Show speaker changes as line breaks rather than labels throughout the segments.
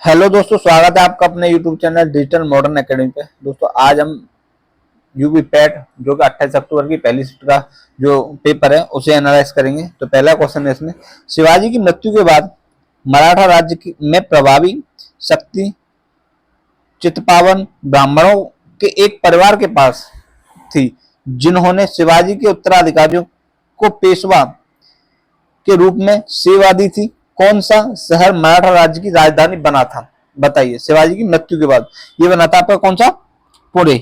Hello दोस्तों, स्वागत है आपका अपने YouTube channel digital modern academy पे। दोस्तों आज हम यूपी पैट जो कि 28 अक्टूबर की पहली शिफ्ट का जो पेपर है उसे एनालाइज करेंगे। तो पहला क्वेश्चन है इसमें, शिवाजी की मृत्यु के बाद मराठा राज्य में प्रभावी शक्ति चित्पावन ब्राह्मणों के एक परिवार के पास थी, जिन्होंने शिवाजी के उत्तराधिकारियों को पेशवा के रूप में सेवा दी थी। कौन सा शहर मराठा राज्य की राजधानी बना था? बताइए। शिवाजी की मृत्यु के बाद ये बना था आपका कौन सा? पुणे।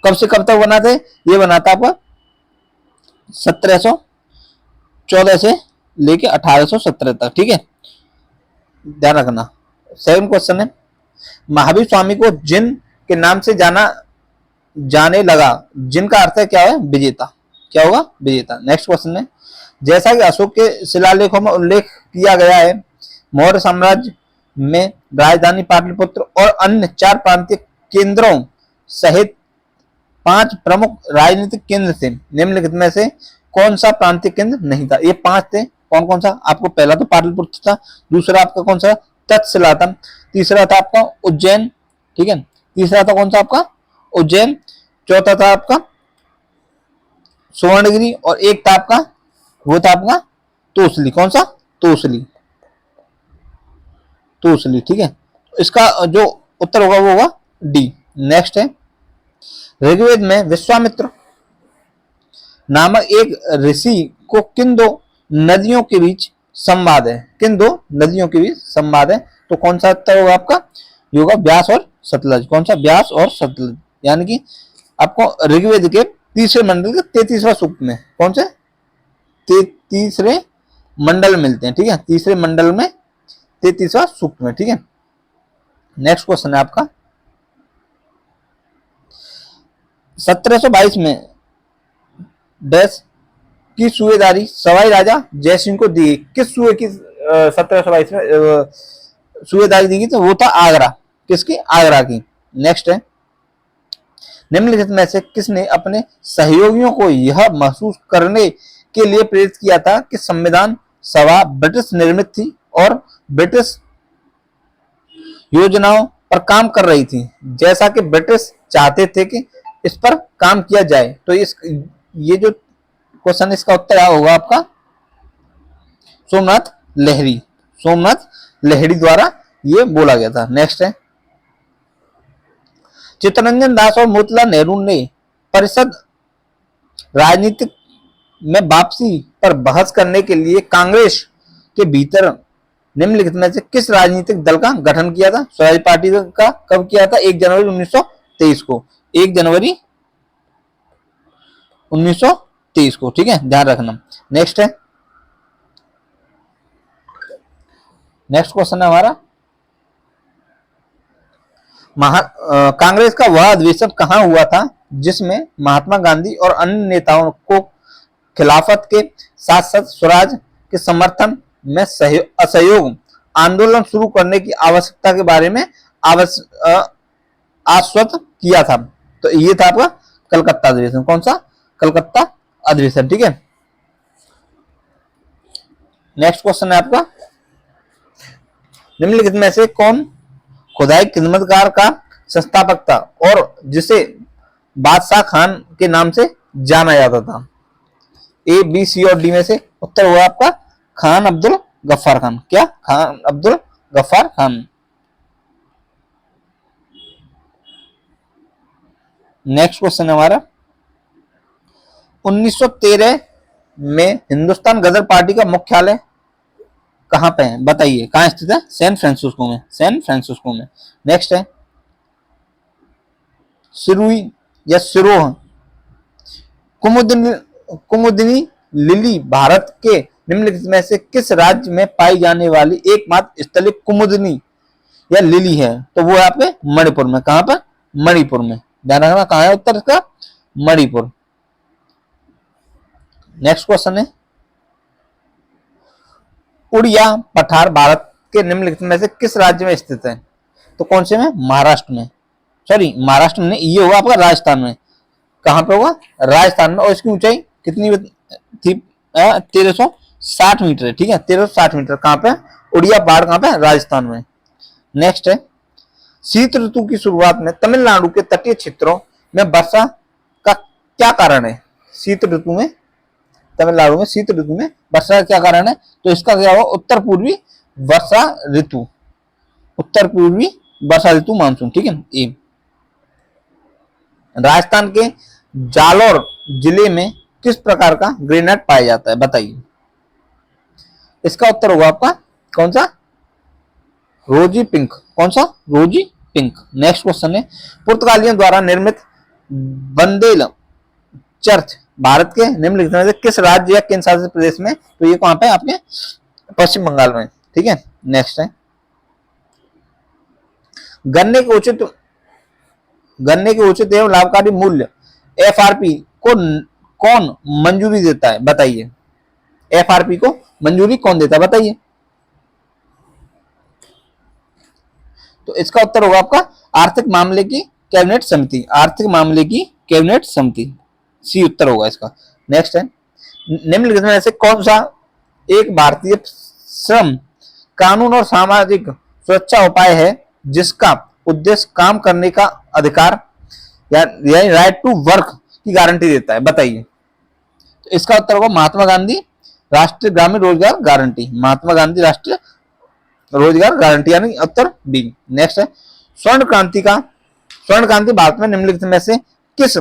कब से कब तक बना था? ये बना था आपका 1714 से लेके 1817 तक। ठीक है, ध्यान रखना। सेकंड क्वेश्चन है, महावीर स्वामी को जिन के नाम से जाने लगा, जिनका अर्थ है क्या है? विजेता। क्या होगा? विजेता। नेक्स्ट क्वेश्चन है, जैसा कि अशोक के शिलालेखों में उल्लेख किया गया है, मौर्य साम्राज्य में राजधानी पाटलिपुत्र और अन्य 4 प्रांतीय केंद्रों सहित 5 प्रमुख राजनीतिक केंद्र थे। निम्नलिखित में से कौन सा प्रांतीय केंद्र नहीं था? ये 5 थे। कौन कौन सा? आपको पहला तो पाटलिपुत्र था, दूसरा आपका कौन सा? तक्षशिला था, तीसरा था आपका उज्जैन। ठीक है, तीसरा था कौन सा आपका? उज्जैन। चौथा था आपका सुवर्णगिरी और एक था आपका, वो था आपका तोसली। कौन सा? तोसली। ठीक है, इसका जो उत्तर होगा वो होगा डी। नेक्स्ट है, ऋग्वेद में विश्वामित्र नामक एक ऋषि को किन 2 नदियों के बीच संवाद है? किन 2 नदियों के बीच संवाद है? तो कौन सा उत्तर होगा आपका? ये होगा व्यास और सतलज। कौन सा? व्यास और सतलज। यानी कि आपको ऋग्वेद के तीसरे मंडल के 33वां सूक्त में कौन से तीसरे मंडल मिलते हैं। ठीक है, तीसरे मंडल में 33वां सूक्त में। ठीक है, नेक्स्ट क्वेश्चन है आपका, 1722 में डैश की सूबेदारी सवाई राजा जयसिंह को दी? किस सूबे की 1722 में सूबेदारी दी गई? तो वो था आगरा। किसकी? आगरा की। नेक्स्ट है, निम्नलिखित में से किसने अपने सहयोगियों को यह महसूस करने के लिए प्रेरित किया था कि संविधान सभा ब्रिटिश निर्मित थी और ब्रिटिश योजनाओं पर काम कर रही थी, जैसा कि ब्रिटिश चाहते थे कि इस पर काम किया जाए? तो ये जो क्वेश्चन, इसका उत्तर होगा आपका सोमनाथ लहरी। सोमनाथ लहरी द्वारा ये बोला गया था। नेक्स्ट है, चित्तरंजन दास और मोतीलाल नेहरू ने परिषद राजनीतिक में वापसी पर बहस करने के लिए कांग्रेस के भीतर निम्नलिखित में से किस राजनीतिक दल का गठन किया था? स्वराज पार्टी का कब किया था? 1 जनवरी 1923 को। 1 जनवरी 1923 को। ठीक है, ध्यान रखना। नेक्स्ट है, नेक्स्ट क्वेश्चन है हमारा, कांग्रेस का वह अधिवेशन कहां हुआ था जिसमें महात्मा गांधी और अन्य नेताओं को खिलाफत के साथ साथ स्वराज के समर्थन में असहयोग आंदोलन शुरू करने की आवश्यकता के बारे में आश्वस्त किया था? तो ये था आपका कलकत्ता अधिवेशन। कौन सा? कलकत्ता अधिवेशन। ठीक है, नेक्स्ट क्वेश्चन है आपका, निम्नलिखित में से कौन खुदाई खिदमतगार का संस्थापक था और जिसे बादशाह खान के नाम से जाना जाता था? ए, बी, सी और डी में से उत्तर हुआ आपका खान अब्दुल गफ्फार खान। क्या? खान अब्दुल गफ्फार खान। नेक्स्ट क्वेश्चन है हमारा, 1913 में हिंदुस्तान गदर पार्टी का मुख्यालय कहां पे है? बताइए, कहां स्थित है? सैन फ्रांसिस्को में। सैन फ्रांसिस्को में। नेक्स्ट है, सिरुई या सिरोह कुमुदिनी लिली भारत के निम्नलिखित में से किस राज्य में पाई जाने वाली एकमात्र स्थलीय कुमुदिनी या लिली है? तो वो है आपके मणिपुर में। कहां पर? मणिपुर में। ध्यान रखना, कहां है उत्तर इसका? मणिपुर। नेक्स्ट क्वेश्चन है, उड़िया पठार भारत के निम्नलिखित में से किस राज्य में स्थित है? तो कौन से में? महाराष्ट्र में। सॉरी, महाराष्ट्र में, ये होगा आपका राजस्थान में। कहां पे होगा? राजस्थान में। और इसकी ऊंचाई कितनी थी? 1360 मीटर है। ठीक है, 1360 मीटर। कहां पे? उड़िया पहाड़ कहां पे? राजस्थान में। नेक्स्ट है, शीत ऋतु की शुरुआत में तमिलनाडु के तटीय क्षेत्रों में वर्षा का क्या कारण है? शीत ऋतु में तमिलनाडु में शीत ऋतु में वर्षा का क्या कारण है? तो इसका क्या होगा? उत्तर पूर्वी वर्षा ऋतु, उत्तर पूर्वी वर्षा ऋतु मानसून। ठीक है। ए राजस्थान के जालोर जिले में किस प्रकार का ग्रेनाइट पाया जाता है? बताइए। इसका उत्तर होगा आपका कौन सा? रोजी पिंक। कौन सा? रोजी पिंक। नेक्स्ट क्वेश्चन है, पुर्तगालियों द्वारा निर्मित बंदेल चर्च भारत के निम्नलिखित में से किस राज्य या केंद्र शासित प्रदेश में? तो ये कहां पे? आपके पश्चिम बंगाल में। ठीक है। नेक्स्ट है, गन्ने के उचित एवं लाभकारी मूल्य एफआरपी को कौन मंजूरी देता है? बताइए। एफआरपी को मंजूरी कौन देता है? बताइए। तो इसका उत्तर होगा आपका आर्थिक मामले की कैबिनेट समिति। आर्थिक मामले की कैबिनेट समिति, सी उत्तर होगा इसका। नेक्स्ट है, निम्नलिखित में से कौन सा एक भारतीय श्रम कानून और सामाजिक सुरक्षा उपाय है जिसका उद्देश्य काम करने का अधिकार या राइट टू वर्क की गारंटी देता है? बताइए। तो इसका उत्तर होगा महात्मा गांधी राष्ट्रीय ग्रामीण रोजगार गारंटी। महात्मा गांधी राष्ट्रीय रोजगार गारंटी, यानी उत्तर बी। नेक्स्ट है, स्वर्ण क्रांति भारत में निम्नलिखित में से किस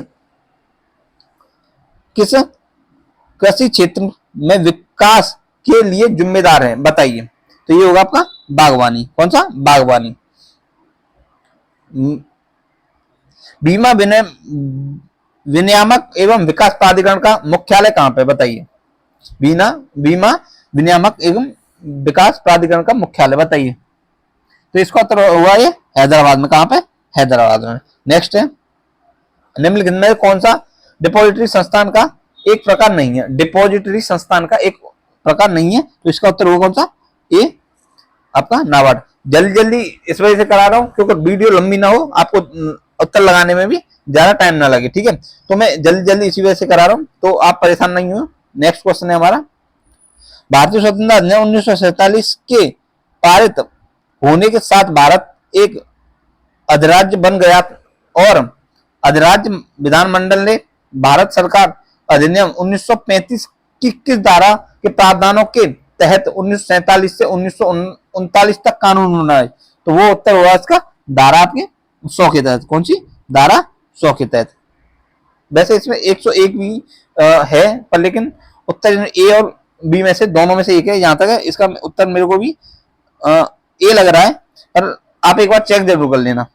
कृषि क्षेत्र में विकास के लिए जिम्मेदार है? बताइए। तो ये होगा आपका बागवानी। कौन सा? बागवानी। बीमा विनियामक एवं विकास प्राधिकरण का मुख्यालय कहां पे? बताइए। बीमा विनियामक एवं विकास प्राधिकरण का मुख्यालय, बताइए। तो इसका उत्तर हुआ ये हैदराबाद में। कहां पे? हैदराबाद में। नेक्स्ट है, निम्नलिखित में कौन सा डिपॉजिटरी संस्थान का एक प्रकार नहीं है? डिपॉजिटरी संस्थान का एक प्रकार नहीं है, तो इसका उत्तर होगा कौन सा? ए आपका नाबार्ड। जल्दी इस वजह से करा रहा हूं क्योंकि वीडियो लंबी ना हो, आपको उत्तर लगाने में भी ज्यादा टाइम ना लगे। ठीक है, तो मैं जल्दी इसी वजह से करा रहा हूं, तो आप परेशान नहीं हो। नेक्स्ट क्वेश्चन है हमारा, भारतीय स्वतंत्रता अधिनियम 1947 के पारित होने के साथ भारत एक अधिराज्य बन गया और अधिराज्य विधानमंडल ने भारत सरकार अधिनियम 1935 की किस धारा के प्रावधानों के तहत 1947 से 1939 तक कानून बनाए? तो वो उत्तर होगा इसका धारा आपके 100 के तहत। कौन सी? धारा 100 के तहत। वैसे इसमें 101 भी है, पर लेकिन उत्तर ए और बी में से दोनों में से एक है, यहां तक है। इसका उत्तर मेरे को भी ए लग रहा है, पर आप एक बार चेक जरूर कर लेना।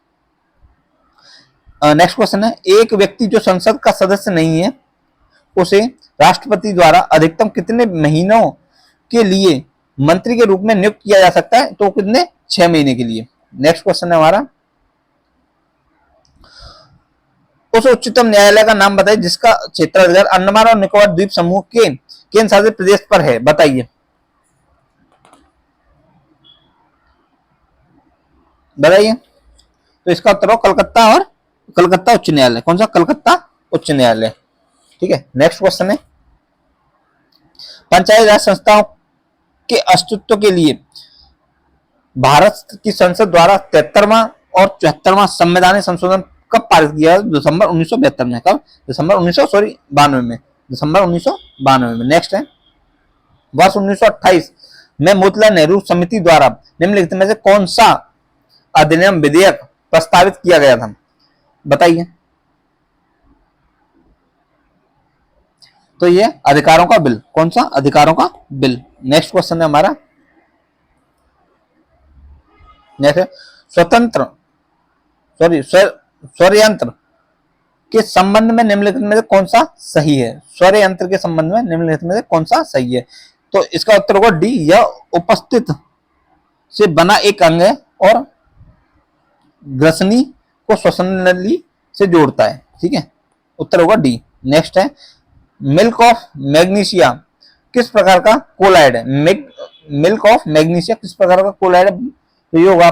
नेक्स्ट क्वेश्चन है, एक व्यक्ति जो संसद का सदस्य नहीं है उसे राष्ट्रपति द्वारा अधिकतम कितने महीनों के लिए मंत्री के रूप में नियुक्त किया जा सकता है? तो कितने? 6 महीने के लिए। नेक्स्ट क्वेश्चन है हमारा, उस उच्चतम न्यायालय का नाम बताइए जिसका क्षेत्राधिकार अंडमान और निकोबार द्वीप समूह के केंद्र शासित प्रदेश पर है? बताइए। तो इसका उत्तर हो कलकत्ता उच्च न्यायालय। कौन सा? कलकत्ता उच्च न्यायालय। ठीक है। नेक्स्ट क्वेश्चन है, पंचायती राज संस्थाओं के अस्तित्व के लिए भारत की संसद द्वारा 73वां और 74वां संवैधानिक संशोधन कब पारित किया? दिसंबर 1972 में। कब? दिसंबर 1992 में। दिसंबर 1992 में। नेक्स्ट है, वर्ष 1928 में मोतीलाल नेहरू समिति द्वारा निम्नलिखित में से कौन सा अधिनियम विधेयक प्रस्तावित किया गया था? बताइए। तो ये अधिकारों का बिल। कौन सा? अधिकारों का बिल। नेक्स्ट क्वेश्चन है हमारा, स्वरयंत्र के संबंध में निम्नलिखित में से कौन सा सही है? स्वरयंत्र के संबंध में निम्नलिखित में से कौन सा सही है? तो इसका उत्तर होगा डी, यह उपस्थित से बना एक अंग है और ग्रसनी को श्वसन नली से जोड़ता है। ठीक है, उत्तर होगा डी। नेक्स्ट है, मिल्क ऑफ मैग्नीशिया किस प्रकार का कोलाइड है? मिल्क ऑफ मैग्नीशिया किस प्रकार का कोलाइड है? तो ये होगा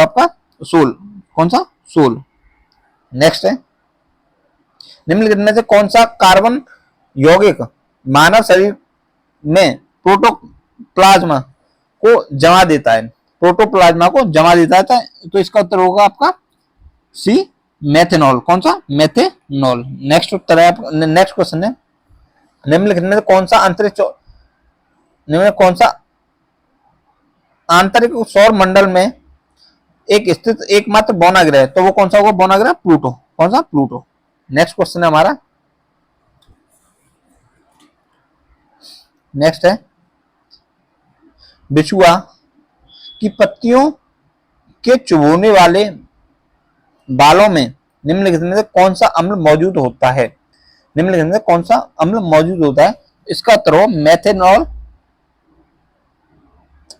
आपका सोल। कौन सा? सोल। नेक्स्ट है, निम्नलिखित में से कौन सा कार्बन यौगिक मानव शरीर में प्रोटोप्लाज्मा को जमा देता है? प्रोटोप्लाज्मा को जमा देता था। तो इसका उत्तर होगा आपका सी मेथेनॉल। कौन सा? मेथेनॉल। नेक्स्ट उत्तर है आपका, नेक्स्ट क्वेश्चन है, निम्नलिखित में कौन सा अंतरिक्ष, निम्न कौन सा आंतरिक सौर मंडल में एक स्थित एकमात्र बौना ग्रह है? तो वो कौन सा होगा? बौना ग्रह प्लूटो। कौन सा? प्लूटो। नेक्स्ट क्वेश्चन है हमारा, नेक्स्ट है, बिछुआ की पत्तियों के चुभने वाले बालों में निम्नलिखित में से कौन सा अम्ल मौजूद होता है? निम्नलिखित में कौन सा अम्ल मौजूद होता है? इसका उत्तर हो मेथेनॉल,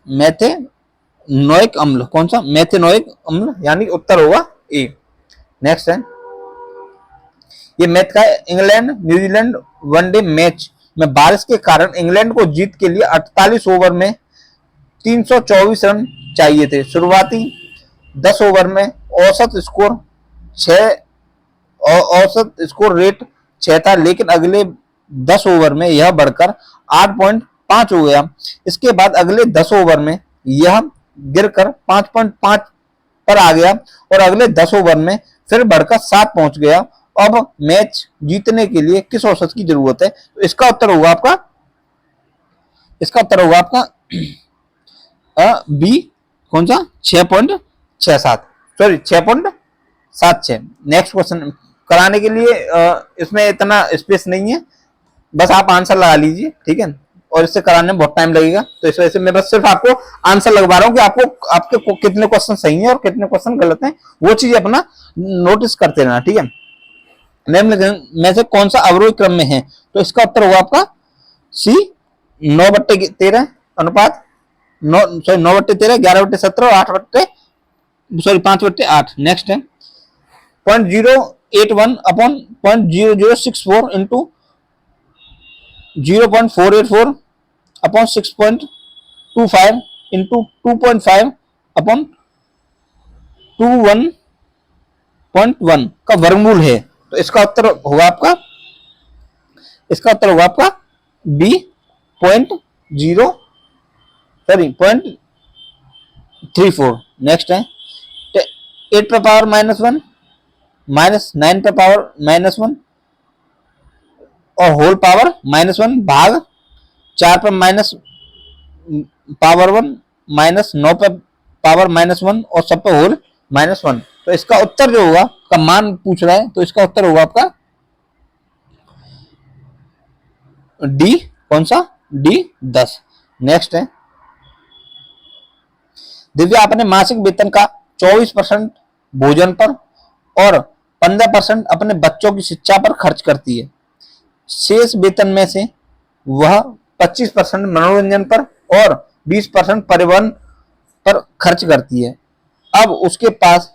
मेथेनोइक अम्ल। कौन सा? मेथेनोइक अम्ल, यानी उत्तर होगा ए। नेक्स्ट है, ये मैच का इंग्लैंड न्यूजीलैंड वनडे मैच में बारिश के कारण इंग्लैंड को जीत के लिए 48 ओवर में 324 रन चाहिए थे। शुरुआती 10 ओवर में औसत स्कोर 6 औसत स्कोर रेट 6 था, लेकिन अगले 10 ओवर में यह बढ़कर 8.5 हो गया। इसके बाद अगले 10 ओवर में यह गिरकर 5.5 पर आ गया और अगले 10 ओवर में फिर बढ़कर 7 पहुंच गया। अब मैच जीतने के लिए किस औसत की जरूरत है? तो इसका उत्तर होगा आपका, इसका उत्तर होगा आपका बी। कौन सा? 6.67, सॉरी 6.76। नेक्स्ट क्वेश्चन कराने के लिए इसमें इतना स्पेस नहीं है, बस आप आंसर लगा लीजिए, ठीक है, और इससे कराने में बहुत टाइम लगेगा। तो इस वजह से मैं बस सिर्फ आपको आंसर लगवा रहा हूं कि आपको आपके कितने क्वेश्चन सही हैं और कितने क्वेश्चन गलत हैं, वो चीज अपना नोटिस करते रहना, ठीक है। निम्न में से कौन सा अवरोही क्रम में है? तो इसका उत्तर होगा आपका सी 9/13 अनुपात 9/13, 11/17 और 5/8। नेक्स्ट है 0.081 upon 0.0064 into 0.484 upon 6.25 into 2.5 upon 21.1 का वर्गमूल है। तो इसका उत्तर होगा आपका, इसका उत्तर होगा आपका बी 0.34। नेक्स्ट है 8 पर पावर -1 माइनस 9 पर पावर -1 और होल पावर -1 भाग 4 पर पावर 1 माइनस 9 पर पावर -1 और सब पे होल -1। तो इसका उत्तर जो होगा का मान पूछ रहा है, तो इसका उत्तर होगा आपका डी। कौन सा? डी 10। नेक्स्ट है, दिव्या अपने मासिक वेतन का 24% भोजन पर और 15% अपने बच्चों की शिक्षा पर खर्च करती है। शेष वेतन में से वह 25% मनोरंजन पर और 20% परिवहन पर खर्च करती है। अब उसके पास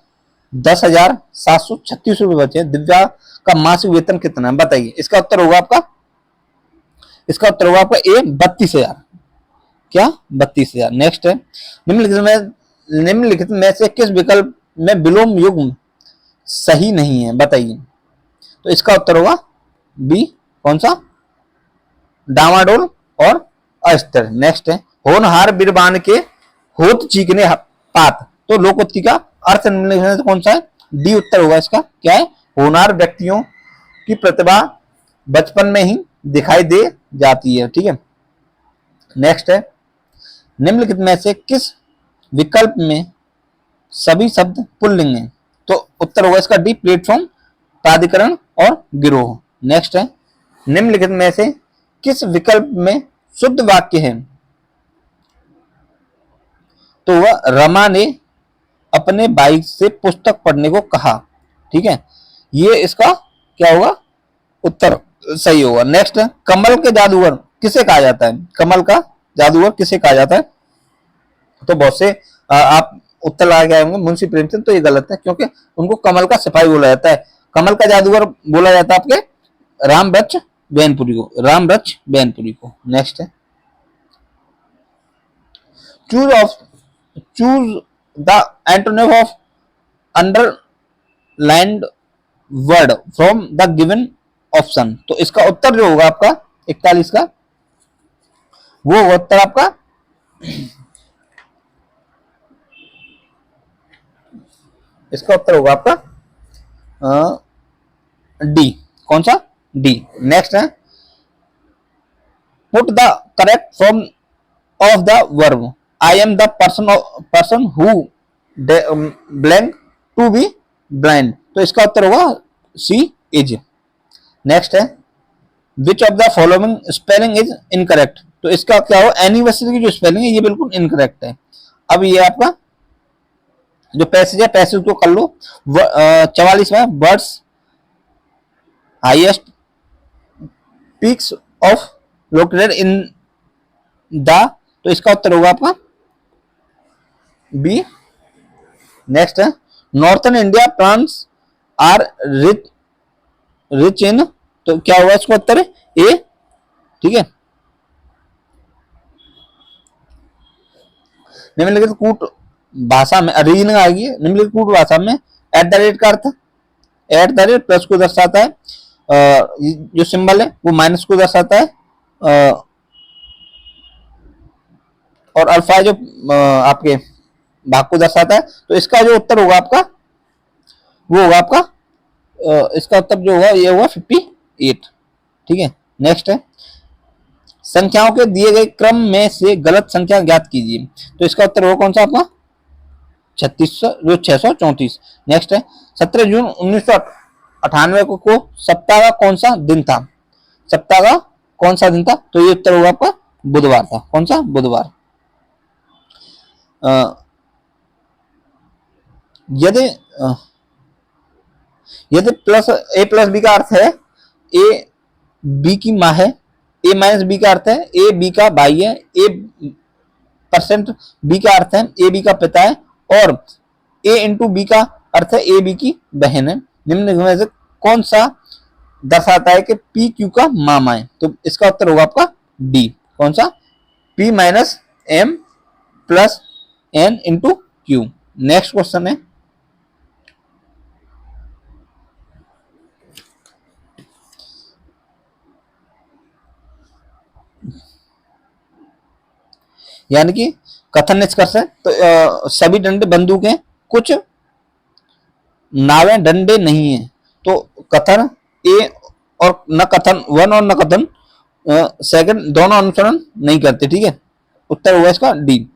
10,736 रुपए बचे। दिव्या का मासिक वेतन कितना है बताइए? इसका उत्तर होगा आपका, इसका उत्तर होगा आपका ए 32,000। क्या? 32,000। नेक्स्ट है, निम्नलिखित में से किस विकल्प में विलोम युग्म सही नहीं है बताइए? तो इसका उत्तर होगा बी। कौन सा? डामाडोल और अस्थिर। नेक्स्ट है, होनहार बिरबान के होत चीकने पात। तो लोकोक्ति का अर्थ निम्नलिखित में से कौन सा है? डी उत्तर होगा इसका। क्या है? होनहार व्यक्तियों की प्रतिभा बचपन में ही दिखाई दे जाती है, ठीक है। नेक्स्ट है, निम्नलिखित में से किस विकल्प में सभी शब्द पुल्लिंग हैं? तो उत्तर होगा इसका डी, प्लेटफॉर्म, प्राधिकरण और गिरोह। नेक्स्ट है, निम्नलिखित में से किस विकल्प में शुद्ध वाक्य है? तो वह रमा ने अपने भाई से पुस्तक पढ़ने को कहा, ठीक है। ये इसका क्या होगा? उत्तर सही होगा। नेक्स्ट है, कमल के जादूगर किसे कहा जाता है? कमल का जादूगर किसे कहा जाता है? तो बहुत से आप उत्तर लगा के आए होंगे मुंशी प्रेमचंद। तो ये गलत है, क्योंकि उनको कमल का सिपाही बोला जाता है। कमल का जादूगर बोला जाता है आपके रामवृक्ष बैनपुरी को, रामवृक्ष बैनपुरी को। नेक्स्ट है, choose the antonym of underlined word from the given option. तो इसका उत्तर जो होगा आपका 41 का, वो उत्तर आपका इसका उत्तर होगा आपका डी। कौन सा? डी। नेक्स्ट है, put the correct form of the verb I am the person who blank to be blind. तो इसका उत्तर होगा सी इज। नेक्स्ट है, which of the following spelling is incorrect. तो इसका क्या हो, एनिवर्सरी की जो स्पेलिंग है ये बिल्कुल इनकरेक्ट है। अब ये आपका जो पैसेज है, पैसेज को कर लो। 44 में, birds highest peaks of located in the. तो इसका उत्तर होगा आपका बी। नेक्स्ट है, northern India plants are rich in. तो क्या होगा इसका उत्तर है ए। ठीक है, निम्नलिखित कूट भाषा में रीजनिंग आएगी। निम्नलिखित कूट भाषा में एट द रेट का अर्थ, एट द रेट प्लस को दर्शाता है, जो सिंबल है वो माइनस को दर्शाता है, और अल्फा जो आपके भाग को दर्शाता है। तो इसका जो उत्तर होगा आपका वो होगा आपका इसका उत्तर जो होगा ये होगा 58। ठीक है, नेक्स्ट है, संख्याओं के दिए गए क्रम में से गलत संख्या ज्ञात कीजिए। तो इसका उत्तर होगा कौन सा आपका 634। नेक्स्ट है, 17 जून 1998 को सप्ताह का कौन सा दिन था। सप्ताह का कौन सा दिन था? तो ये उत्तर होगा आपका बुधवार था। कौन सा? बुधवार। यदि यदि प्लस ए प्लस बी का अर्थ है ए बी की माँ है, ए माइनस बी का अर्थ है ए बी का भाई है, ए परसेंट बी का अर्थ है ए बी का पिता है, और ए इंटू बी का अर्थ है ए बी की बहन है, निम्न में से कौन सा दर्शाता है कि पी क्यू का मामा है? तो इसका उत्तर होगा आपका डी। कौन सा? P minus M plus N into Q. Next question है, यानी कि कथन निष्कर्ष है। तो सभी डंडे बंदूक हैं, कुछ नावें डंडे नहीं है। तो कथन ए और न कथन वन और न कथन सेकंड दोनों अनुसरण नहीं करते। ठीक है, उत्तर हुआ इसका डी।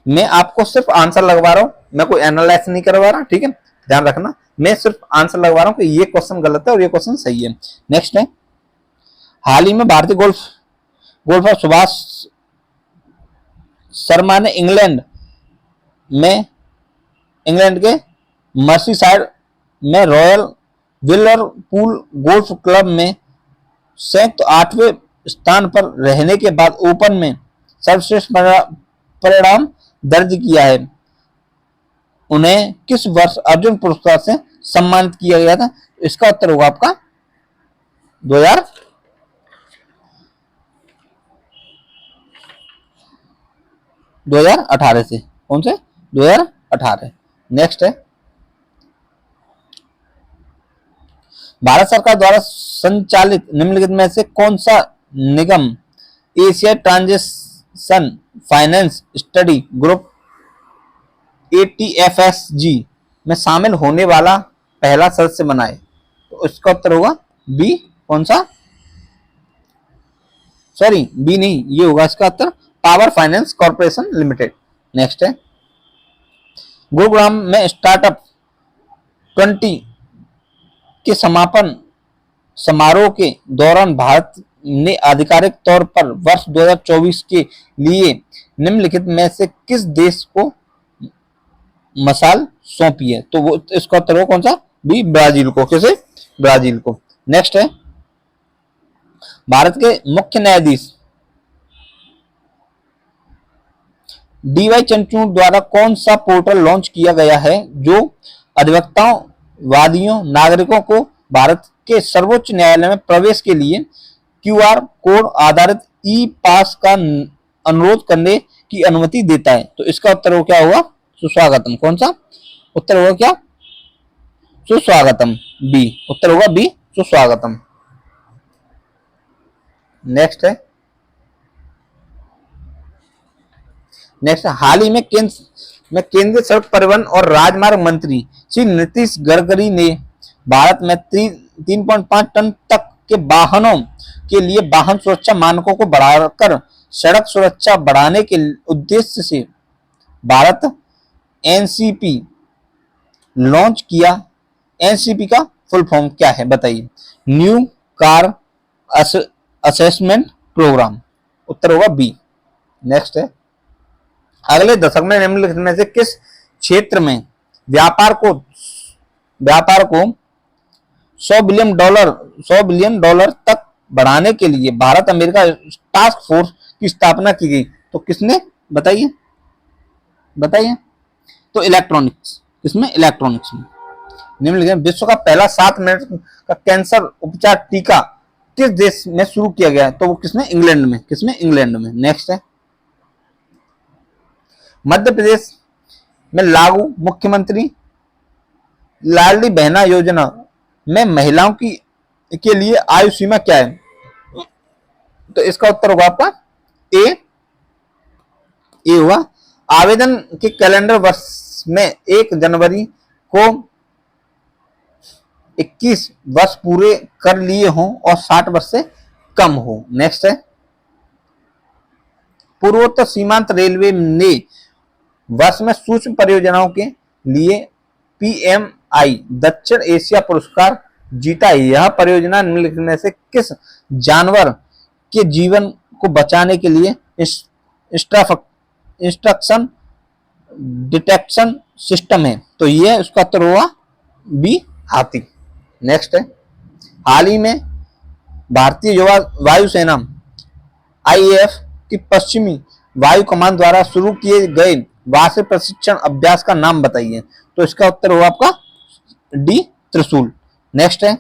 मैं आपको सिर्फ आंसर लगवा रहा हूं, मैं कोई एनालाइज नहीं करवा रहा। ठीक है, ध्यान रखना, मैं सिर्फ आंसर लगवा रहा हूं कि ये क्वेश्चन गलत है और ये क्वेश्चन सही है। नेक्स्ट है, हाल ही में भारतीय गोल्फर सुभाष शर्मा ने इंग्लैंड के मर्सीसाइड में रॉयल विलरपूल गोल्फ क्लब में संयुक्त 8वें स्थान पर रहने के बाद ओपन में सर्वश्रेष्ठ परिणाम दर्ज किया है। उन्हें किस वर्ष अर्जुन पुरस्कार से सम्मानित किया गया था? इसका उत्तर होगा आपका 2018 से। कौन से? 2018। नेक्स्ट है, भारत सरकार द्वारा संचालित निम्नलिखित में से कौन सा निगम Asia transition finance study group ATFSG में शामिल होने वाला पहला सदस्य बना है? तो इसका उत्तर होगा बी। कौन सा? सॉरी, बी नहीं, ये होगा इसका उत्तर power finance corporation limited. Next है, गुरुग्राम में स्टार्टअप 20 के समापन समारोह के दौरान भारत ने आधिकारिक तौर पर वर्ष 2024 के लिए निम्नलिखित में से किस देश को मसाल सौंपी है? तो वो इसका उत्तर हो कौन सा? बी, ब्राजील को। कैसे? ब्राजील को। नेक्स्ट है, भारत के मुख्य न्यायाधीश DY चंद्रचूड़ द्वारा कौन सा पोर्टल लॉन्च किया गया है जो अधिवक्ताओं, वादियों, नागरिकों को भारत के सर्वोच्च न्यायालय में प्रवेश के लिए QR कोड आधारित ई पास का अनुरोध करने की अनुमति देता है? तो इसका उत्तर क्या होगा? सुस्वागतम। कौन सा उत्तर होगा? क्या? सुस्वागतम, बी। उत्तर होगा बी, सुस्वागतम। नेक्स्ट है, हाल ही में केंद्र में केंद्रीय सड़क परिवहन और राजमार्ग मंत्री श्री नीतीश गडकरी ने भारत में 3.5 टन तक के वाहनों के लिए वाहन सुरक्षा मानकों को बढ़ाकर सड़क सुरक्षा बढ़ाने के उद्देश्य से भारत एनसीपी लॉन्च किया। एनसीपी का फुल फॉर्म क्या है बताइए? New car assessment programme. उत्तर होगा बी। नेक्स्ट है, अगले दशक में निम्नलिखित में से किस क्षेत्र में व्यापार को 100 बिलियन डॉलर तक बढ़ाने के लिए भारत अमेरिका टास्क फोर्स की स्थापना की गई? तो किसने? बताइए बताइए। तो इलेक्ट्रॉनिक्स। किसमें? इलेक्ट्रॉनिक्स में। निम्नलिखित विश्व का पहला 7 मिनट का कैंसर उपचार टीका किस देश में शुरू किया गया है? तो वो किसमें? इंग्लैंड में। किसमें? इंग्लैंड में। नेक्स्ट है, मध्य प्रदेश में लागू मुख्यमंत्री लाडली बहना योजना में महिलाओं की के लिए आयु सीमा क्या है? तो इसका उत्तर होगा आपका ए हुआ। आवेदन के कैलेंडर वर्ष में 1 जनवरी को 21 वर्ष पूरे कर लिए हों और 60 वर्ष से कम हो। नेक्स्ट है, पूर्वोत्तर सीमांत रेलवे ने वर्ष में सूक्ष्म परियोजनाओं के लिए पीएमआई दक्षिण एशिया पुरस्कार जीता है। यह परियोजना निम्नलिखित में से किस जानवर के जीवन को बचाने के लिए इंस्ट्रक्शन डिटेक्शन सिस्टम है? तो ये उसका उत्तर हुआ बी, हाथी। नेक्स्ट है, हाल ही में भारतीय युवा वायुसेना आईएएफ की पश्चिमी वायु कमान द्वारा शुरू किए गए वार्षिक प्रशिक्षण अभ्यास का नाम बताइए? तो इसका उत्तर होगा आपका डी, त्रिशूल। नेक्स्ट है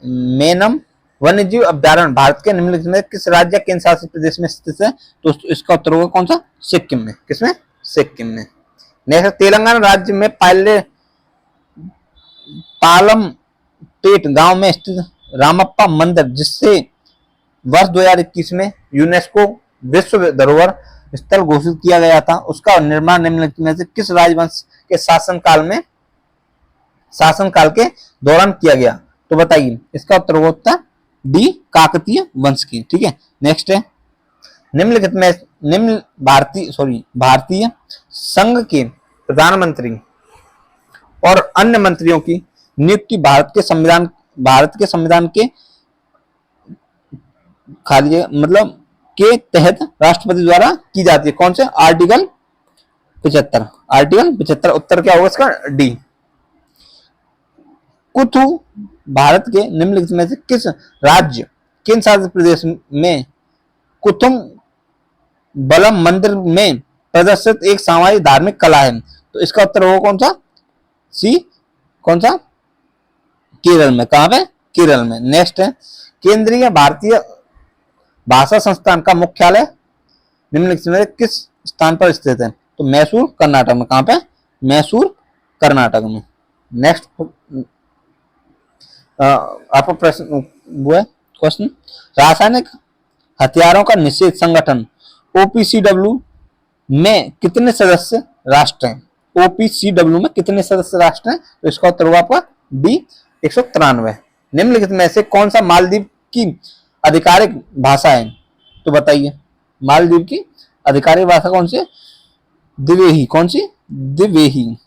मेनम वन्यजीव अभ्यारण्य भारत के निम्नलिखित में किस राज्य या केंद्र शासित प्रदेश में स्थित है? तो इसका उत्तर होगा कौन सा? सिक्किम में। किसमें? सिक्किम में। नेक्स्ट, तेलंगाना राज्य में पालमपेट गांव में स्थित रामप्पा मंदिर, जिससे वर्ष 2021 में यूनेस्को विश्व धरोहर स्थल घोषित किया गया था, उसका निर्माण निम्नलिखित में से किस राजवंश के शासनकाल के दौरान किया गया? तो बताइए, इसका उत्तर होता है डी, काकतीय वंश की। ठीक है। नेक्स्ट है, निम्नलिखित में भारतीय संघ के प्रधानमंत्री और अन्य मंत्रियों की नियुक्ति भारत के संविधान के के तहत राष्ट्रपति द्वारा की जाती है। कौन से? आर्टिकल 75। उत्तर क्या होगा इसका? डी। कुथु भारत के निम्नलिखित में से किस राज्य केंद्र शासित प्रदेश में कुथुम बलम मंदिर में प्रदर्शित एक सामाजिक धार्मिक कला है? तो इसका उत्तर होगा कौन सा? सी। कौन सा? केरल में। कहां पे? केरल में। नेक्स्ट है, केंद्रीय भारतीय भाषा संस्थान का मुख्यालय निम्नलिखित में किस स्थान पर स्थित है? तो मैसूर, कर्नाटक में। कहां पे? मैसूर, कर्नाटक में। नेक्स्ट आपका प्रश्न वो है क्वेश्चन, रासायनिक हथियारों का निषेध संगठन ओपीसीडब्ल्यू में कितने सदस्य राष्ट्र हैं? ओपीसीडब्ल्यू में कितने सदस्य राष्ट्र हैं? तो इसका उत्तर होगा आपका डी, 193। निम्नलिखित में से कौन सा मालदीव की आधिकारिक भाषा है? तो बताइए, मालदीव की आधिकारिक भाषा कौन सी है? दिवेही। कौन सी? दिवेही।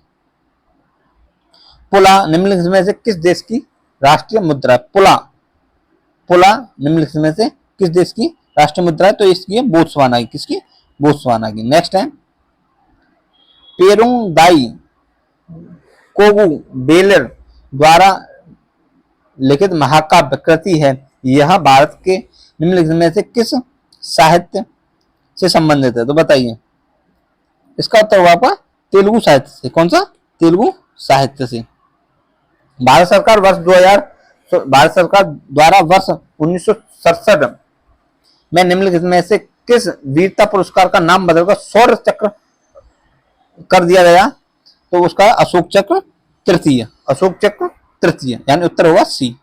पुला निम्नलिखित में से किस देश की राष्ट्रीय मुद्रा? पुला निम्नलिखित में से किस देश की राष्ट्रीय मुद्रा है? तो इसकी है बोत्सवाना की। किसकी? बोत्सवाना की। नेक्स्ट है, पेरुंगदाई कोगु बेलर द्वारा लिखित महाकाव्य कृति है। यह भारत के निम्नलिखित में से किस साहित्य से संबंधित है? तो बताइए, इसका उत्तर होगा आपका तेलुगु साहित्य से। कौन सा? तेलुगु साहित्य से। भारत सरकार द्वारा वर्ष 1967 में निम्नलिखित में से किस वीरता पुरस्कार का नाम बदलकर शौर्य चक्र कर दिया गया? तो उसका अशोक चक्र तृतीय। अशोक चक्र तृतीय, यानी उत्तर होगा सी।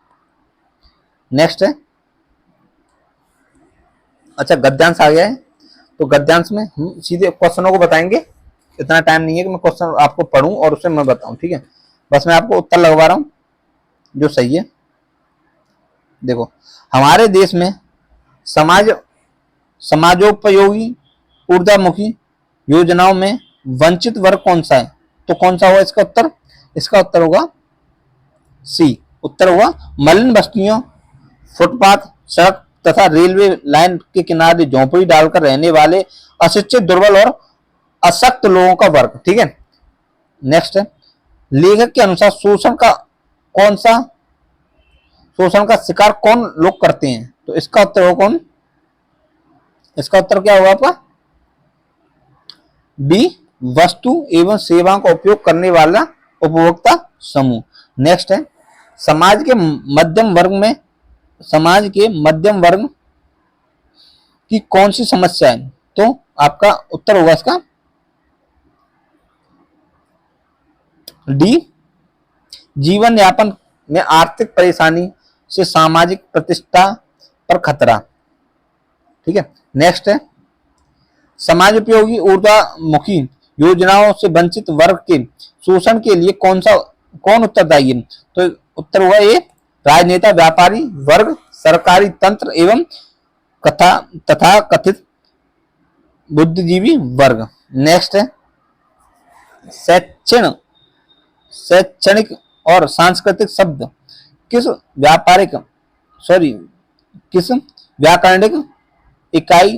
नेक्स्ट है, अच्छा गद्यांश आ गया है, तो गद्यांश में हम सीधे क्वेश्चनों को बताएंगे, इतना टाइम नहीं है कि मैं क्वेश्चन आपको पढ़ूं और उसे मैं बताऊं, ठीक है, बस मैं आपको उत्तर लगवा रहा हूं जो सही है। देखो, हमारे देश में समाज समाजोपयोगी ऊर्जामुखी योजनाओं में वंचित वर्ग कौन सा है? तो कौन सा होगा इसका उत्तर? इसका उत्तर होगा सी। उत्तर होगा मलिन बस्तियों, फुटपाथ, सड़क तथा रेलवे लाइन के किनारे झोंपड़ी डालकर रहने वाले अशिक्षित, दुर्बल और अशक्त लोगों का वर्ग, ठीक है। नेक्स्ट है, लेखक के अनुसार शोषण का शिकार कौन लोग करते हैं? तो इसका उत्तर होगा कौन? इसका उत्तर क्या होगा आपका? बी, वस्तु एवं सेवाओं का उपयोग करने वाला उपभोक्ता समूह। नेक्स्ट है, समाज के मध्यम वर्ग में समाज के मध्यम वर्ग की कौन सी समस्या है? तो आपका उत्तर होगा इसका डी, जीवन यापन में आर्थिक परेशानी से सामाजिक प्रतिष्ठा पर खतरा, ठीक है। नेक्स्ट है, समाज उपयोगी ऊर्जामुखी योजनाओं से वंचित वर्ग के शोषण के लिए कौन उत्तरदायी है? तो उत्तर हुआ ए, राजनेता, व्यापारी वर्ग, सरकारी तंत्र एवं तथा कथित बुद्धिजीवी वर्ग। नेक्स्ट है, शैक्षणिक और सांस्कृतिक शब्द किस किस व्याकरणिक इकाई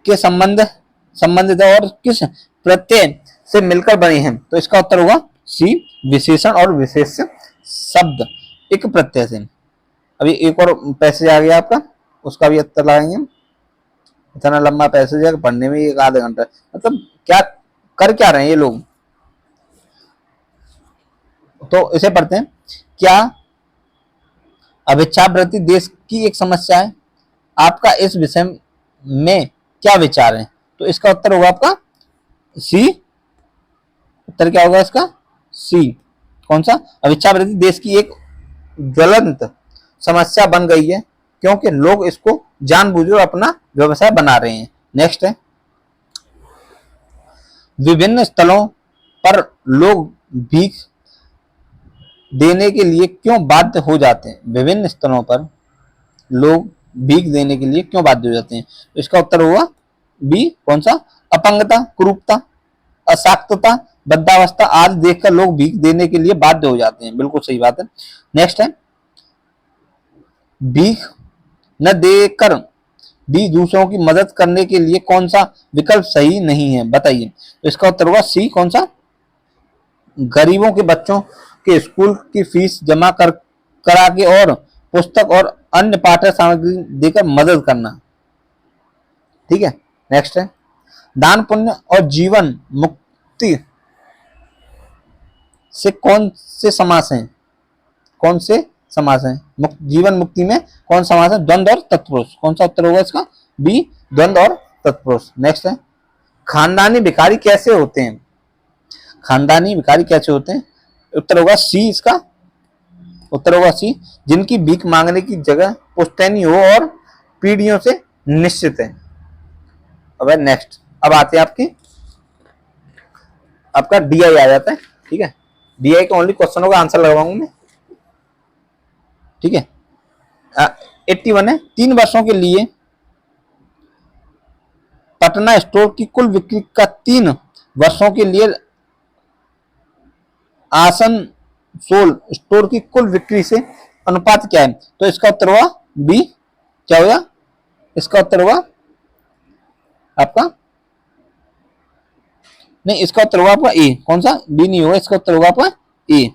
के संबंधित है और किस प्रत्यय से मिलकर बने हैं? तो इसका उत्तर होगा सी, विशेषण और विशेष्य शब्द एक प्रत्यय से। अभी एक और पैसेज आ गया आपका, उसका भी उत्तर लगाएंगे। इतना लंबा पैसेज है, पढ़ने में एक आधा घंटा, मतलब क्या कर क्या रहे हैं ये लोग। तो इसे पढ़ते हैं। क्या अभिच्छावृत्ति देश की एक समस्या है? आपका इस विषय में क्या विचार है? तो इसका उत्तर होगा आपका सी। उत्तर क्या होगा इसका? सी। कौन सा? अभिच्छावृत्ति देश की एक ज्वलंत समस्या बन गई है क्योंकि लोग इसको जानबूझकर अपना व्यवसाय बना रहे हैं। नेक्स्ट है, विभिन्न स्थलों पर लोग भीख देने के लिए क्यों बाध्य हो जाते हैं? विभिन्न स्थलों पर लोग भीख देने के लिए क्यों बाध्य हो जाते हैं? तो इसका उत्तर होगा बी। कौन सा? अपंगता, कुरूपता, अशाक्तता, बद्धावस्था आदि देखकर लोग भीख देने के लिए बाध्य हो जाते हैं। बिल्कुल सही बात है। नेक्स्ट है, भीख न देकर भी दूसरों की मदद करने के लिए कौन सा विकल्प सही नहीं है? बताइए। तो इसका उत्तर होगा सी। कौन सा? गरीबों के बच्चों के स्कूल की फीस जमा करा के और पुस्तक और अन्य पाठ्य सामग्री देकर मदद करना, ठीक है। नेक्स्ट है, दान पुण्य और जीवन मुक्ति से कौन से समास हैं? कौन से समास हैं? जीवन मुक्ति में कौन समास है? द्वंद्व और तत्पुरुष। कौन सा उत्तर होगा इसका? बी, द्वंद्व और तत्पुरुष। नेक्स्ट है, खानदानी भिखारी कैसे होते हैं? खानदानी भिखारी कैसे होते हैं? उत्तर होगा सी। इसका उत्तर होगा सी, जिनकी भीख मांगने की जगह पुश्तैनी हो और पीढ़ियों से निश्चित है। अब नेक्स्ट, अब आते हैं आपका डीआई आ जाता है, ठीक है। डीआई के ओनली क्वेश्चनों का आंसर लगवाऊंगा मैं, ठीक है। 81 है, 3 वर्षों के लिए पटना स्टोर की कुल बिक्री का 3 वर्षों के लिए आसनसोल स्टोर की कुल बिक्री से अनुपात क्या है? तो इसका उत्तर हुआ बी। क्या होगा इसका उत्तर? हुआ आपका नहीं, इसका उत्तर होगा आपका ए। कौन सा? बी नहीं होगा, इसका उत्तर होगा आपका ए।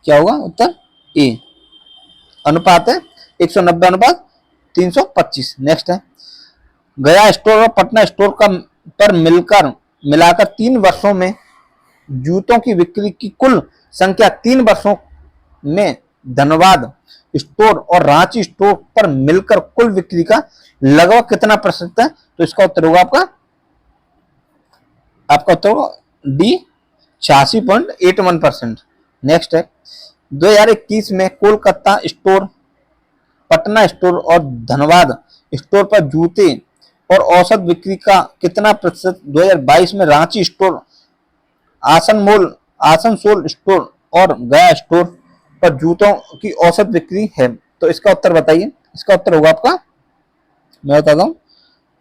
क्या होगा उत्तर? ए। अनुपात है 190 अनुपात 325। नेक्स्ट है, गया स्टोर और पटना स्टोर का पर मिलाकर 3 वर्षों में जूतों की बिक्री की कुल संख्या 3 वर्षों में धनबाद स्टोर और रांची स्टोर पर मिलकर कुल बिक्री का लगभग कितना प्रतिशत है? तो इसका उत्तर होगा आपका उत्तर होगा डी, 86.81%। नेक्स्ट है, 2021 में कोलकाता स्टोर पटना स्टोर और धनबाद स्टोर पर जूते और औसत बिक्री का कितना प्रतिशत 2022 में रांची स्टोर, आसनसोल स्टोर और गया स्टोर पर जूतों की औसत बिक्री है? तो इसका उत्तर बताइए। इसका उत्तर होगा आपका, मैं बताता हूं,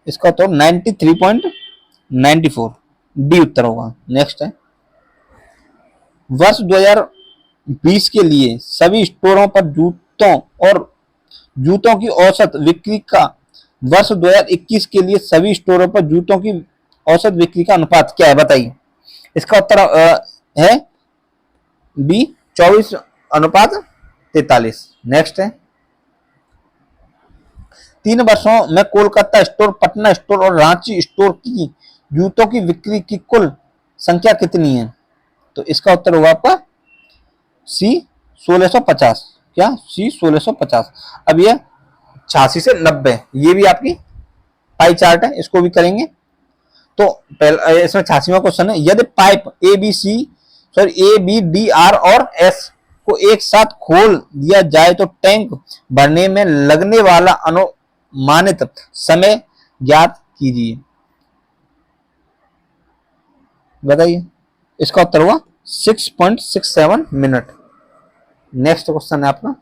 इसका उत्तर 93.94, डी उत्तर होगा। नेक्स्ट है, वर्ष 2020 के लिए सभी स्टोरों पर जूतों की औसत बिक्री का, वर्ष 2021 के लिए सभी स्टोरों पर जूतों की औसत बिक्री का अनुपात क्या है? बताइए। इसका उत्तर है बी, 24:43। नेक्स्ट है, 3 वर्षों में कोलकाता स्टोर, पटना स्टोर और रांची स्टोर की जूतों की बिक्री की कुल संख्या कितनी है? तो इसका उत्तर होगा आपका सी, 1650। क्या? सी 1650। अब ये 86 से 90, ये भी आपकी पाई चार्ट है, इसको भी करेंगे। तो पहले इसमें 86वां क्वेश्चन है, यदि pipe A B D R और एस को एक साथ खोल दिया जाए तो टैंक भरने में लगने वाला अनुमानित समय ज्ञात कीजिए। बताइए। इसका उत्तर हुआ 6.67 मिनट। नेक्स्ट क्वेश्चन है आपका,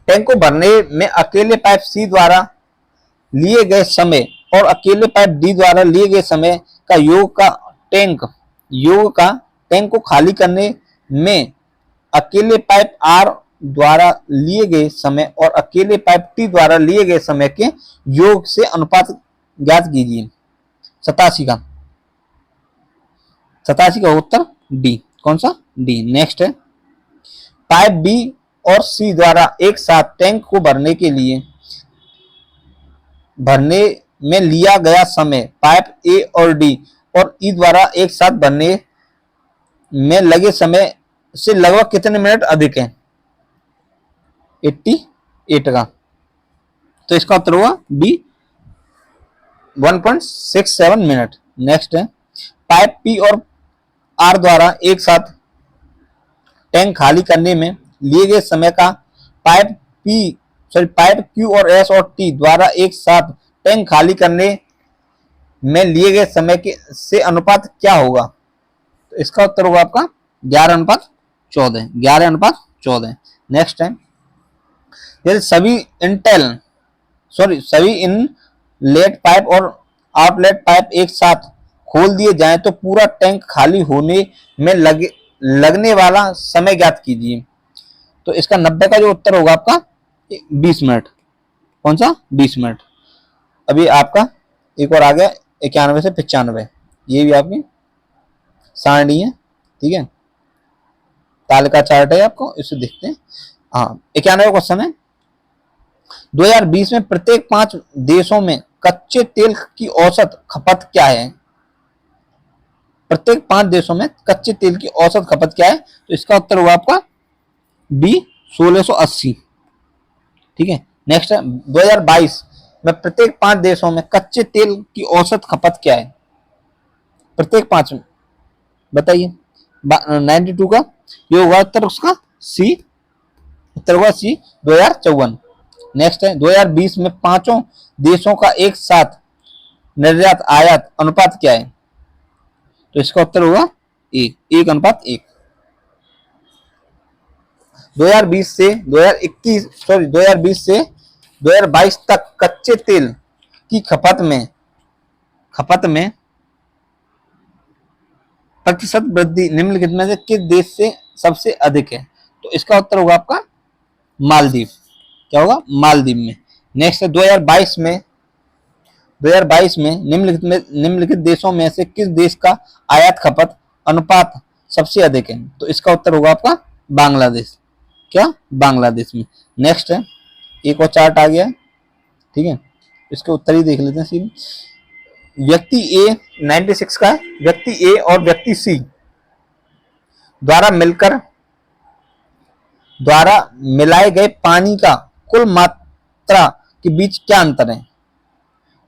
टैंक को भरने में अकेले पाइप सी द्वारा लिए गए समय और अकेले पाइप डी द्वारा लिए गए समय का योग का टैंक को खाली करने में अकेले पाइप आर द्वारा लिए गए समय और अकेले पाइप टी द्वारा लिए गए समय के योग से अनुपात ज्ञात कीजिए। 87 का उत्तर डी। कौन सा? डी। नेक्स्ट है, पाइप बी और सी द्वारा एक साथ टैंक को भरने में लिया गया समय पाइप ए और डी और ई द्वारा एक साथ भरने में लगे समय से लगभग कितने मिनट अधिक है? 88 का। तो इसका उत्तर हुआ बी, 1.67 मिनट। नेक्स्ट है, पाइप पी और आर द्वारा एक साथ टैंक खाली करने में लिए गए समय का पाइप क्यू और एस और टी द्वारा एक साथ टैंक खाली करने में लिए गए समय के से अनुपात क्या होगा? तो इसका उत्तर होगा आपका 11:14। नेक्स्ट है, यदि सभी इनलेट पाइप और आउटलेट पाइप एक साथ खोल दिए जाएं तो पूरा टैंक खाली होने में लगने वाला समय ज्ञात कीजिए। तो इसका 90 का जो उत्तर होगा आपका 20 मिनट। कौन सा? 20 मिनट। अभी आपका एक और आ गया 91 से 95, ये भी आपकी सारणी है, ठीक है, तालिका चार्ट है आपको, इसे देखते हैं। हाँ, 91 क्वेश्चन है, 2020 में प्रत्येक 5 देशों में कच्चे तेल की औसत खपत क्या है? प्रत्येक 5 देशों में कच्चे तेल की औसत खपत क्या है? तो इसका उत्तर होगा आपका बी, 1680। ठीक है। नेक्स्ट है, 2022 में प्रत्येक 5 देशों में कच्चे तेल की औसत खपत क्या है? प्रत्येक 5 में बताइए। 92 का ये होगा उत्तर, उसका सी, उत्तर होगा सी, 2054। नेक्स्ट है, 2020 में 5 देशों का एक साथ निर्यात आयात अनुपात क्या है? तो इसका उत्तर होगा 1:1। 2020 से 2022 तक कच्चे तेल की खपत में प्रतिशत वृद्धि निम्नलिखित में से किस देश से सबसे अधिक है? तो इसका उत्तर होगा आपका मालदीव। क्या होगा? मालदीव में। नेक्स्ट है, 2022 में निम्नलिखित देशों में से किस देश का आयात खपत अनुपात सबसे अधिक है? तो इसका उत्तर होगा आपका बांग्लादेश। क्या? बांग्लादेश में। नेक्स्ट है, एक और चार्ट आ गया है, ठीक है, इसके उत्तर ही देख लेते हैं सीधे। व्यक्ति ए 96 का है, व्यक्ति ए और व्यक्ति सी द्वारा मिलाए गए पानी का कुल मात्रा के बीच क्या अंतर है?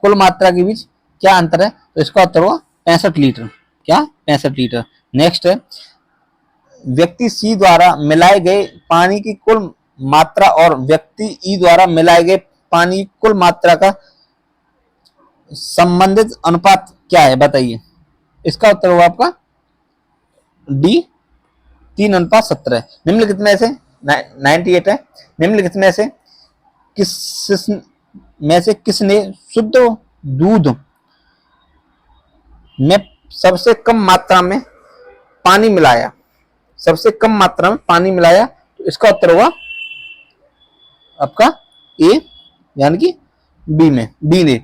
कुल मात्रा के बीच क्या अंतर है? तो इसका उत्तर हुआ 65 लीटर। क्या? 65 लीटर। नेक्स्ट है, व्यक्ति सी द्वारा मिलाए गए पानी की कुल मात्रा और व्यक्ति ई द्वारा मिलाए गए पानी की कुल मात्रा का संबंधित अनुपात क्या है, बताइए। इसका उत्तर होगा आपका डी, 3:17। निम्नलिखित में से 98 है। निम्नलिखित में से किसने शुद्ध दूध में सबसे कम मात्रा में पानी मिलाया, सबसे कम मात्रा में पानी मिलाया? तो इसका उत्तर होगा आपका ए, यानी कि बी में, बी ने।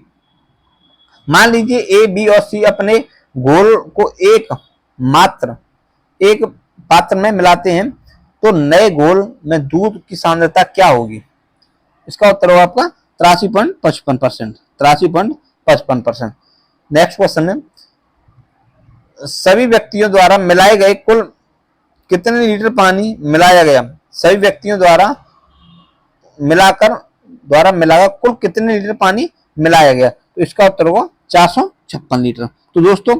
मान लीजिए ए, बी और सी अपने घोल को एक पात्र में मिलाते हैं, तो नए घोल में दूध की सांद्रता क्या होगी? इसका उत्तर होगा आपका 83.55%, 83.55%। नेक्स्ट क्वेश्चन है, सभी व्यक्तियों द्वारा मिलाए गए कुल कितने लीटर पानी मिलाया गया? सभी व्यक्तियों द्वारा मिलाकर कुल कितने लीटर पानी मिलाया गया? तो इसका उत्तर होगा 456 लीटर। तो दोस्तों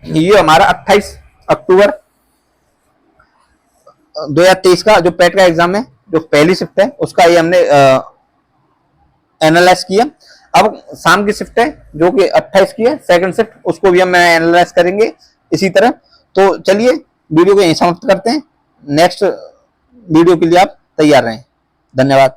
ये हमारा 28 अक्टूबर 2023 का जो पेट का एग्जाम है, जो पहली शिफ्ट है, उसका ये हमने एनालाइज किया। अब शाम की शिफ्ट है जो कि 28 की है, सेकंड शिफ्ट, उसको भी हम एनालाइज करेंगे इसी तरह। तो चलिए वीडियो को यहीं समाप्त करते हैं। नेक्स्ट वीडियो के लिए आप तैयार रहें। धन्यवाद।